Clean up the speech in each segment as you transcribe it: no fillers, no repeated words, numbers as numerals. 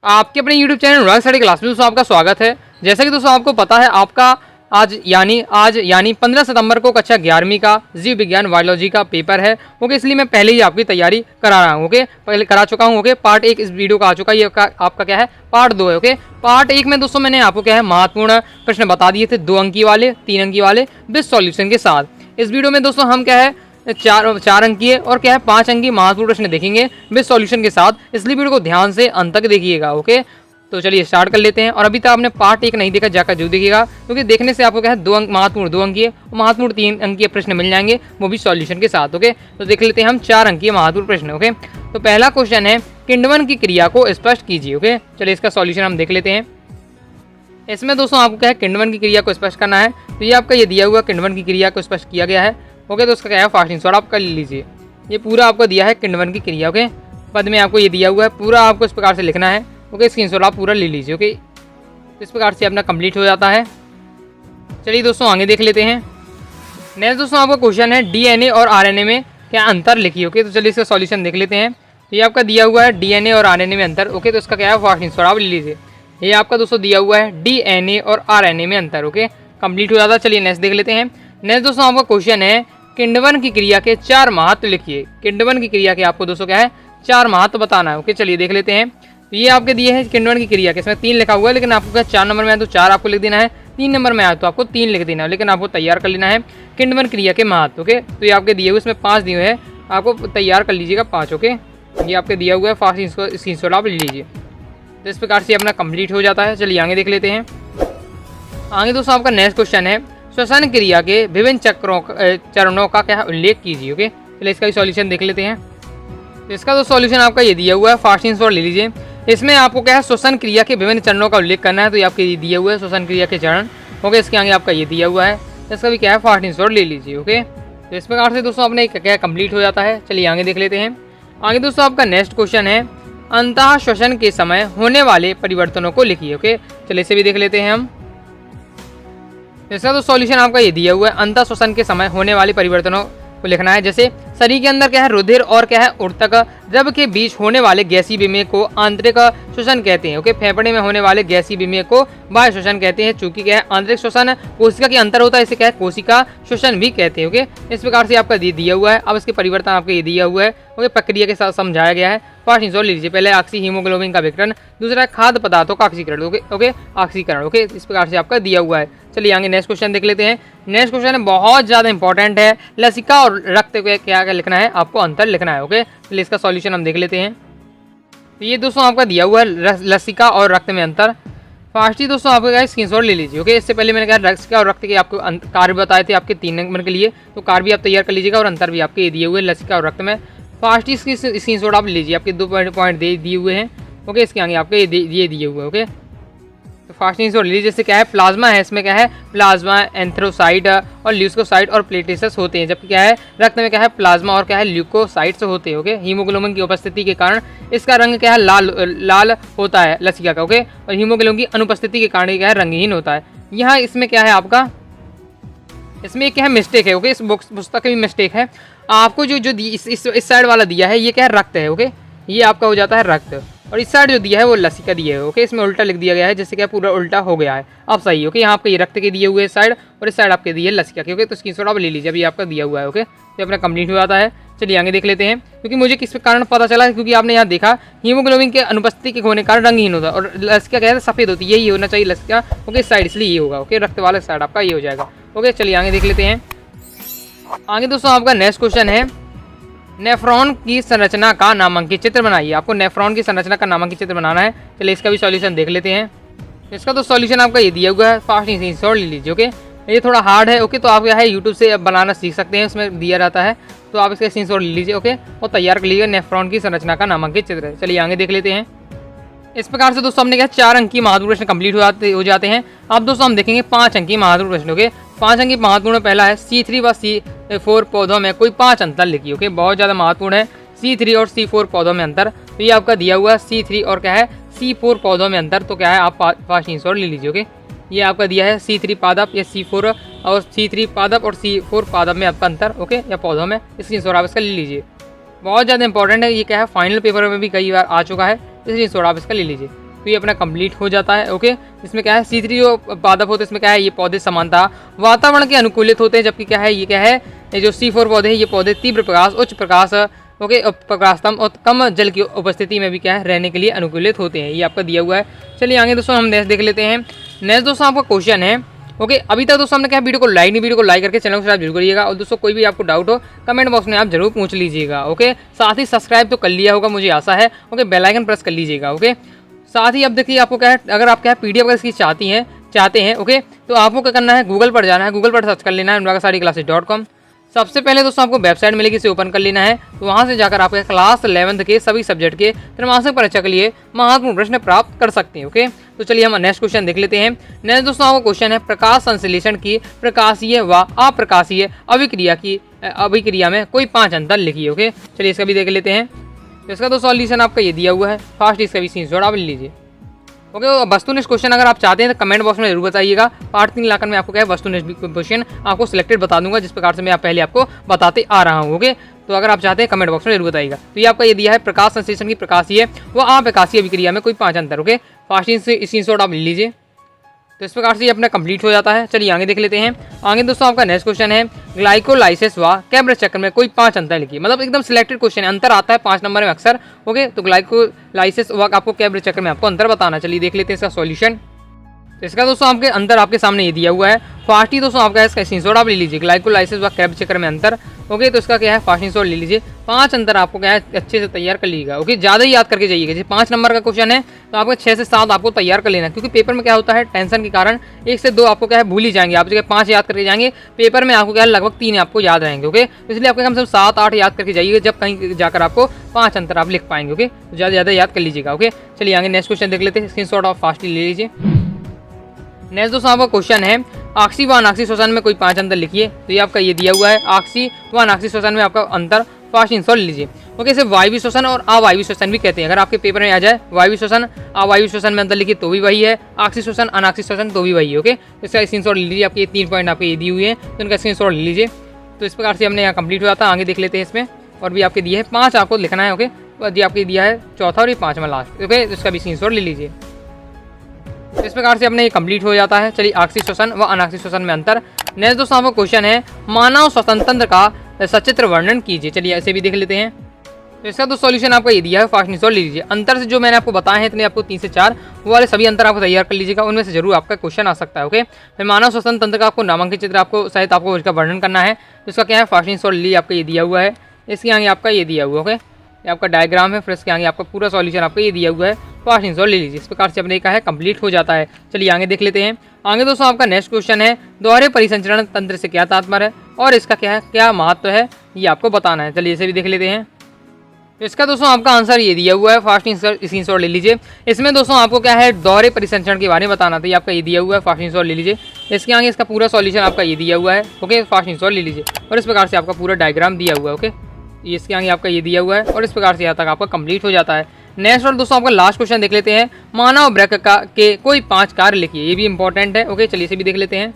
आपके अपने YouTube channel अनुराग study class में दोस्तों आपका स्वागत है। जैसा कि दोस्तों आपको पता है आपका आज यानी 15 सितंबर को कक्षा 11वीं का जीव विज्ञान बायोलॉजी का पेपर है। ओके, इसलिए मैं पहले ही आपकी तैयारी करा रहा हूँ। ओके, पहले करा चुका हूँ। ओके, पार्ट 1 इस वीडियो का आ चुका है। ये आपका क्या है, पार्ट 2 है। ओके, पार्ट 1 में दोस्तों मैंने आपको क्या है महत्वपूर्ण प्रश्न बता दिए थे, 2 अंकी वाले, 3 अंकी वाले विद सॉल्यूशन के साथ। इस वीडियो में दोस्तों हम क्या है चार अंकीय और क्या है 5 अंकीय महत्वपूर्ण प्रश्न देखेंगे विद सॉल्यूशन के साथ, इसलिए वीडियो को ध्यान से अंत तक देखिएगा। ओके, तो चलिए स्टार्ट कर लेते हैं। और अभी तक आपने पार्ट 1 नहीं देखा, जाकर जरूर देखिएगा, क्योंकि देखने से आपको क्या है महत्वपूर्ण 2 अंकीय और महत्वपूर्ण 3 अंकीय प्रश्न मिल जाएंगे, वो भी सॉल्यूशन के साथ। ओके, तो देख लेते हैं हम 4 अंकीय महत्वपूर्ण प्रश्न। ओके, तो पहला क्वेश्चन है किण्वन की क्रिया को स्पष्ट कीजिए। ओके, चलिए इसका सॉल्यूशन हम देख लेते हैं। इसमें दोस्तों आपको क्या है किण्वन की क्रिया को स्पष्ट करना है। तो ये आपका ये दिया हुआ किण्वन की क्रिया को स्पष्ट किया गया है। ओके, तो उसका क्या है फास्ट आंसर आप कर लीजिए। ये पूरा आपको दिया है किण्वन की क्रिया। ओके, पद में आपको ये दिया हुआ है, पूरा आपको इस प्रकार से लिखना है। ओके, स्क्रीनशॉट आप पूरा ले लीजिए। ओके, इस प्रकार से अपना कंप्लीट हो जाता है। चलिए दोस्तों आगे देख लेते हैं। नेक्स्ट दोस्तों आपका क्वेश्चन है डीएनए और आरएनए में क्या अंतर लिखिए। ओके, तो चलिए इसका सॉल्यूशन देख लेते हैं। तो ये आपका दिया हुआ है डीएनए और आरएनए में अंतर। ओके, तो इसका क्या है फास्ट आंसर आप ले लीजिए। ये आपका दोस्तों दिया हुआ है डीएनए और आरएनए में अंतर। ओके, कंप्लीट हो जाता है। चलिए नेक्स्ट देख लेते हैं। नेक्स्ट दोस्तों आपका क्वेश्चन है किण्वन की क्रिया के 4 महत्व लिखिए। किण्वन की क्रिया के आपको दोस्तों क्या है 4 महत्व बताना है। ओके, चलिए देख लेते हैं। तो ये आपके दिए हैं किण्वन की क्रिया के, इसमें 3 लिखा हुआ है, लेकिन आपको क्या 4 नंबर में आए तो 4 आपको लिख देना है, 3 नंबर में आए तो आपको 3 लिख देना है, लेकिन आपको तैयार कर लेना है किण्वन क्रिया के महत्व। ओके, तो ये आपके दिए हुए इसमें 5 दिए हैं, आपको तैयार कर लीजिएगा 5। ओके, ये आपके दिया हुआ है फास्ट स्क्रीनशॉट आप ले लीजिए। तो इस प्रकार से अपना कंप्लीट हो जाता है। चलिए आगे देख लेते हैं। आगे दोस्तों आपका नेक्स्ट क्वेश्चन है श्वसन क्रिया के विभिन्न चरणों का क्या उल्लेख कीजिए। ओके, चलिए इसका भी सॉल्यूशन देख लेते हैं। तो इसका तो सॉल्यूशन आपका ये दिया हुआ है, फास्ट आंसर ले लीजिए। इसमें आपको क्या है श्वसन क्रिया के विभिन्न चरणों का उल्लेख करना है। तो ये आपके ये दिया हुआ है श्वसन क्रिया के चरण। ओके, इसके आगे आपका ये दिया हुआ है, इसका भी क्या है फास्ट आंसर ले लीजिए। ओके, तो इस प्रकार से दोस्तों अपने क्या कंप्लीट हो जाता है। चलिए आगे देख लेते हैं। आगे दोस्तों आपका नेक्स्ट क्वेश्चन है अंतः श्वसन के समय होने वाले परिवर्तनों को लिखिए। ओके, चलिए इसे भी देख लेते हैं हम। इसका तो सॉल्यूशन आपका ये दिया हुआ है अंतः श्वसन के समय होने वाले परिवर्तनों को लिखना है। जैसे शरीर के अंदर क्या है रुधिर और क्या है ऊतक द्रव के बीच होने वाले गैसीय विनिमय को आंतरिक श्वसन कहते हैं। ओके, फेफड़े में होने वाले गैसीय विनिमय को बाह्य श्वसन कहते हैं। चूंकि क्या है आंतरिक श्वसन कोशिका के अंतर होता है, इसे क्या है कोशिका श्वसन भी कहते हैं। ओके, इस प्रकार से आपका दिया हुआ है। अब इसके परिवर्तन आपका ये दिया हुआ है। ओके, प्रक्रिया के साथ समझाया गया है। फास्ट आंसर ले लीजिए। पहले ऑक्सी हीमोग्लोबिन का विकरण, दूसरा खाद्य पदार्थों का ऑक्सीकरण। ओके, ऑक्सीकरण। ओके, इस प्रकार से आपका दिया हुआ है। चलिए आगे नेक्स्ट क्वेश्चन देख लेते हैं। नेक्स्ट क्वेश्चन बहुत ज़्यादा इंपॉर्टेंट है, लसिका और रक्त को क्या लिखना है, आपको अंतर लिखना है। ओके, चलिए इसका सॉल्यूशन हम देख लेते हैं। तो ये दोस्तों आपका दिया हुआ है लसिका और रक्त में अंतर। फास्ट ही दोस्तों आपको क्या स्क्रीनशॉट ले लीजिए। ओके, इससे पहले मैंने कहा लसिका और रक्त के आपको कार्य बताए थे आपके 3 नंबर के लिए, तो कार्य भी आप तैयार कर लीजिएगा और अंतर भी आपके दिए हुए लसिका और रक्त में। फास्ट ही इसकी स्क्रीनशॉट आप लीजिए, आपके 2 पॉइंट दिए हुए हैं। ओके, इसके आगे आपके ये दिए हुए। ओके, तो फास्ट स्क्रीनशॉट लीजिए। जैसे क्या है प्लाज्मा है, इसमें क्या है प्लाज्मा, एंथ्रोसाइट और ल्यूकोसाइट और प्लेटलेट्स होते हैं, जबकि क्या है रक्त में क्या है प्लाज्मा और क्या है ल्यूकोसाइट्स होते हैं। ओके, हीमोग्लोबिन की उपस्थिति के कारण इसका रंग क्या है लाल होता है लसिका का। ओके, और हीमोग्लोबिन की अनुपस्थिति के कारण क्या है रंगहीन होता है। यहाँ इसमें क्या है आपका इसमें क्या है मिस्टेक है। ओके, इस पुस्तक में मिस्टेक है। आपको जो इस साइड वाला दिया है ये क्या है रक्त है। ओके, ये आपका हो जाता है रक्त, और इस साइड जो दिया है वो लसिका दिया है। ओके, इसमें उल्टा लिख दिया गया है, जैसे क्या पूरा उल्टा हो गया है। अब सही। ओके, यहाँ आपके ये रक्त के दिए हुए साइड और इस साइड आपके दिए लसिका के। ओके, तो स्क्रीनशॉट आप ले लीजिए, अभी आपका दिया हुआ है। ओके, तो अपना कंप्लीट हो जाता है। चलिए आगे देख लेते हैं। क्योंकि मुझे किस कारण पता चला, क्योंकि आपने यहाँ देखा हीमोग्लोबिन के अनुपस्थिति के होने के कारण रंगहीन होता है और लसिका क्या है सफ़ेद होती है, यही होना चाहिए लसिका। ओके, इस साइड इसलिए ये होगा। ओके, रक्त वाला साइड आपका ये हो जाएगा। ओके, चलिए आगे देख लेते हैं। आगे दोस्तों आपका नेक्स्ट क्वेश्चन है नेफ्रॉन की संरचना का नामांकित चित्र बनाइए। आपको नेफ्रॉन की संरचना का नामांकित चित्र बनाना है। चलिए इसका भी सॉल्यूशन देख लेते हैं। इसका तो सॉल्यूशन आपका ये दिया हुआ है, फास्ट स्क्रीनशॉट ले लीजिए। ओके, ये थोड़ा हार्ड है। ओके, तो आप क्या है यूट्यूब से बनाना सीख सकते हैं, उसमें दिया रहता है, तो आप इसका स्क्रीनशॉट ले लीजिए। ओके, और तैयार कर लीजिए नेफ्रॉन की संरचना का नामांकित चित्र। चलिए आगे देख लेते हैं। इस प्रकार से दोस्तों हमने क्या 4 अंकीय महत्वपूर्ण प्रश्न कंप्लीट हो जाते हैं। अब दोस्तों हम देखेंगे 5 अंकीय महत्वपूर्ण प्रश्न। ओके, 5 अंकीय महत्वपूर्ण पहला है C3 व C4 पौधों में कोई 5 अंतर लिखिए। ओके, बहुत ज़्यादा महत्वपूर्ण है C3 और C4 पौधों में अंतर। तो ये आपका दिया हुआ है C3 और क्या है C4 पौधों में अंतर। तो क्या है आप फास्ट आंसर ले लीजिए। ओके, ये आपका दिया है C3 पादप या C4 और C3 पादप और C4 पादप में आपका अंतर। ओके, या पौधों में, इसकी आंसर आप इसका ले लीजिए। बहुत ज़्यादा इंपॉर्टेंट है, ये क्या है फाइनल पेपर में भी कई बार आ चुका है, इसलिए आप इसका ले लीजिए। तो ये अपना कंप्लीट हो जाता है। ओके, इसमें क्या है C3 जो पादप होते हैं इसमें क्या है, ये पौधे समानता वातावरण के अनुकूलित होते हैं, जबकि क्या है ये जो C4 पौधे हैं ये पौधे तीव्र प्रकाश, उच्च प्रकाश, ओके, प्रकाशतम और कम जल की उपस्थिति में भी क्या है रहने के लिए अनुकूलित होते हैं। ये आपका दिया हुआ है। चलिए आगे दोस्तों हम नेक्स्ट देख लेते हैं। नेक्स्ट दोस्तों आपका क्वेश्चन है, ओके, अभी तक दोस्तों हमने क्या वीडियो को लाइक करके चैनल को सब्सक्राइब जरूर करिएगा, और दोस्तों कोई भी आपको डाउट हो कमेंट बॉक्स में आप जरूर पूछ लीजिएगा। ओके, साथ ही सब्सक्राइब तो कर लिया होगा मुझे आशा है। ओके, बेल आइकन प्रेस कर लीजिएगा। ओके, साथ ही अब देखिए आपको क्या है, अगर आप क्या है PDF अगर इसकी चाहते हैं, ओके, तो आपको क्या करना है, गूगल पर जाना है, गूगल पर सर्च कर लेना है अनुरागसारीक्लासेस.com। सबसे पहले दोस्तों आपको वेबसाइट मिलेगी, इसे ओपन कर लेना है। तो वहाँ से जाकर आप क्लास 11th के सभी सब्जेक्ट के त्रैमासिक परीक्षा के लिए महत्वपूर्ण प्रश्न प्राप्त कर सकते हैं। ओके, तो चलिए हम नेक्स्ट क्वेश्चन देख लेते हैं। नेक्स्ट दोस्तों आपका क्वेश्चन है, प्रकाश संश्लेषण की प्रकाशीय व अप्रकाशीय अभिक्रिया में कोई 5 अंतर लिखिए। ओके, चलिए इसका भी देख लेते हैं। तो इसका तो सॉल्यूशन आपका ये दिया हुआ है, फास्ट इसका भी स्क्रीनशॉट आप ले लीजिए। ओके, वस्तुनिष्ठ क्वेश्चन अगर आप चाहते हैं तो कमेंट बॉक्स में जरूर बताइएगा। पार्ट 3 लाकर में आपको क्या है वस्तुनिष्ठ क्वेश्चन आपको सिलेक्टेड बता दूंगा, जिस प्रकार से मैं पहले आपको बताते आ रहा हूँ। ओके, तो अगर आप चाहते हैं कमेंट बॉक्स में जरूर बताइएगा। तो ये आपका ये दिया है, प्रकाश संश्लेषण की प्रकाशीय व अप्रकाशीय अभिक्रिया में कोई 5 अंतर। ओके, फास्ट स्क्रीनशॉट आप ले लीजिए। तो इस प्रकार से ये अपना कंप्लीट हो जाता है। चलिए आगे देख लेते हैं। आगे दोस्तों आपका नेक्स्ट क्वेश्चन है, ग्लाइकोलाइसिस व कैब्रस चक्र में कोई 5 अंतर लिखिए। मतलब एकदम सिलेक्टेड क्वेश्चन है, अंतर आता है 5 नंबर में अक्सर। ओके, तो ग्लाइकोलाइसिस व आपको कैब्रस चक्र में आपको अंतर बताना। चलिए देख लेते हैं इसका सॉल्यूशन। तो इसका दोस्तों आपके अंतर आपके सामने ये दिया हुआ है। फास्ट ही दोस्तों आपका इसका स्क्रीनशॉट आप ले लीजिए, ग्लाइकोलाइसिस व कैब्रस चक्र में अंतर। ओके, तो इसका क्या है, फास्ट स्क्रीनशॉट ले लीजिए। 5 अंतर आपको क्या है अच्छे से तैयार कर लीजिएगा। ओके, ज़्यादा ही याद करके जाइएगा। जैसे 5 नंबर का क्वेश्चन है तो आपको 6 से 7 आपको तैयार कर लेना है, क्योंकि पेपर में क्या होता है टेंशन के कारण 1 से 2 आपको क्या है भूल ही जाएंगे। आप जगह 5 याद करके जाएंगे, पेपर में आपको क्या है लगभग 3 आपको याद रहेंगे। ओके, तो इसलिए आपको कम से कम 7-8 याद करके जाइएगा, जब कहीं जाकर आपको 5 अंतर आप लिख पाएंगे। ओके, तो ज़्यादा याद कर लीजिएगा। ओके, चलिए आगे नेक्स्ट क्वेश्चन देख लेते हैं। स्क्रीनशॉट आप फास्टली ले लीजिए। नेक्स्ट दोस्तों आपका क्वेश्चन है, ऑक्सी व अनाक्सी श्वसन में कोई 5 अंतर लिखिए। तो ये आपका ये दिया हुआ है, ऑक्सी व अनाक्सी श्वसन में आपका अंतर फास्ट स्क्रीनशॉट लीजिए। ओके, इसे वायवी श्वसन और अवायवी श्वसन भी कहते हैं। अगर आपके पेपर में आ जाए वायवी श्वसन अवायवी श्वसन में अंतर लिखिए तो भी वही है, ऑक्सी श्वसन अनाक्सी श्वसन तो भी वही है। ओके, इसका स्क्रीनशॉट ले लीजिए। आपके 3 पॉइंट आपके ये दी हुई है, तो इनका स्क्रीनशॉट ले लीजिए। तो इस प्रकार से हमने यहाँ कंप्लीट हो जाता है। आगे देख लेते हैं। इसमें और भी आपके दिए है 5 आपको लिखना है। ओके, ये आपके दिया है चौथा और ये 5वां लास्ट। ओके, इसका भी स्क्रीनशॉट ले लीजिए। इस प्रकार से अपने ये कंप्लीट हो जाता है। चलिए ऑक्सी श्वसन व अनाक्सी श्वसन में अंतर। नेक्स्ट दोस्तों आपका क्वेश्चन है, मानव श्वसन तंत्र का सचित्र वर्णन कीजिए। चलिए ऐसे भी देख लेते हैं। तो इसका तो सॉल्यूशन आपका ये दिया है, फास्ट स्क्रीनशॉट ले लीजिए। अंतर से जो मैंने आपको बताए हैं इतने आपको 3 से 4 वो वाले सभी अंतर आपको तैयार कर लीजिएगा, उनमें से जरूर आपका क्वेश्चन आ सकता है। ओके, फिर मानव श्वसन तंत्र का आपको नामांकित चित्र आपको सहित आपको इसका वर्णन करना है। तो इसका क्या है, फास्ट स्क्रीनशॉट ले लीजिए। आपका ये दिया हुआ है, इसके आगे आपका ये दिया हुआ। ओके, ये आपका डायग्राम है, फिर इसके आगे आपका पूरा सॉल्यूशन आपका ये दिया हुआ है। फास्ट स्क्रीनशॉट ले लीजिए। इस प्रकार से अपने का है कंप्लीट हो जाता है। चलिए आगे देख लेते हैं। आगे दोस्तों आपका नेक्स्ट क्वेश्चन है, दोहरे परिसंचरण तंत्र से क्या तात्पर्य है और इसका क्या है, क्या महत्व है, ये आपको बताना है। चलिए इसे भी देख लेते हैं। तो इसका दोस्तों आपका आंसर ये दिया हुआ है, फास्ट स्क्रीनशॉट ले लीजिए। इसमें दोस्तों आपको क्या है दोहरे परिसंचरण के बारे में बताना था, ये आपका ये दिया हुआ है, फास्ट स्क्रीनशॉट ले लीजिए। इसके आगे इसका पूरा सॉल्यूशन आपका ये दिया हुआ है। ओके, फास्ट स्क्रीनशॉट ले लीजिए। और इस प्रकार से आपका पूरा डायग्राम दिया हुआ है। ओके, इसके आगे आपका ये दिया हुआ है और इस प्रकार से यहाँ तक आपका कंप्लीट हो जाता है। नेक्स्ट और दोस्तों आपका लास्ट क्वेश्चन देख लेते हैं, मानव वृक्क के कोई 5 कार्य लिखिए। ये भी इंपॉर्टेंट है। ओके, चलिए इसे भी देख लेते हैं।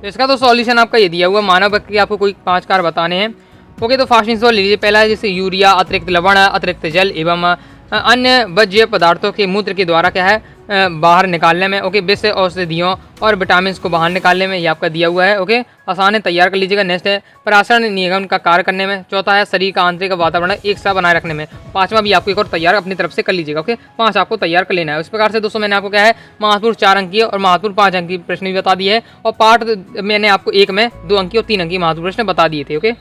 तो इसका तो सॉल्यूशन आपका ये दिया हुआ है, मानव वृक्क के आपको कोई 5 कार्य बताने हैं। ओके, तो फास्ट स्क्रीनशॉट ले लीजिए। पहला है जैसे यूरिया, अतिरिक्त लवण, अतिरिक्त जल एवं अन्य वर्ज्य पदार्थों के मूत्र के द्वारा क्या है बाहर निकालने में। ओके, विष औषधियों और विटामिन को बाहर निकालने में, ये आपका दिया हुआ है। ओके, आसान है, तैयार कर लीजिएगा। नेक्स्ट है परासरण निगमन का कार्य करने में। चौथा है शरीर का आंतरिक वातावरण एक सा बनाए रखने में। 5वां भी आपको एक और तैयार अपनी तरफ से कर लीजिएगा। ओके, 5 आपको तैयार कर लेना है। इस प्रकार से दोस्तों मैंने आपको क्या है महत्वपूर्ण 4 अंकीय और महत्वपूर्ण 5 अंकीय प्रश्न भी बता दिए है, और पार्ट मैंने आपको 1 में 2 अंकीय और 3 अंकीय महत्वपूर्ण प्रश्न बता दिए थे। ओके,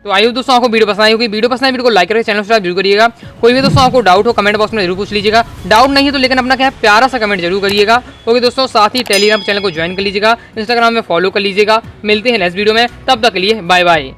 तो आई होप दोस्तों आपको वीडियो पसंद आई होगी। वीडियो पसंद आई वीडियो को लाइक करके चैनल सब्सक्राइब जरूर करिएगा। कोई भी दोस्तों आपको डाउट हो कमेंट बॉक्स में जरूर पूछ लीजिएगा। डाउट नहीं है तो लेकिन अपना क्या है प्यारा सा कमेंट जरूर करिएगा। ओके दोस्तों, साथ ही टेलीग्राम चैनल को ज्वाइन कर लीजिएगा, इंस्टाग्राम में फॉलो कर लीजिएगा। मिलते हैं नेक्स्ट वीडियो में, तब तक के लिए बाय बाय।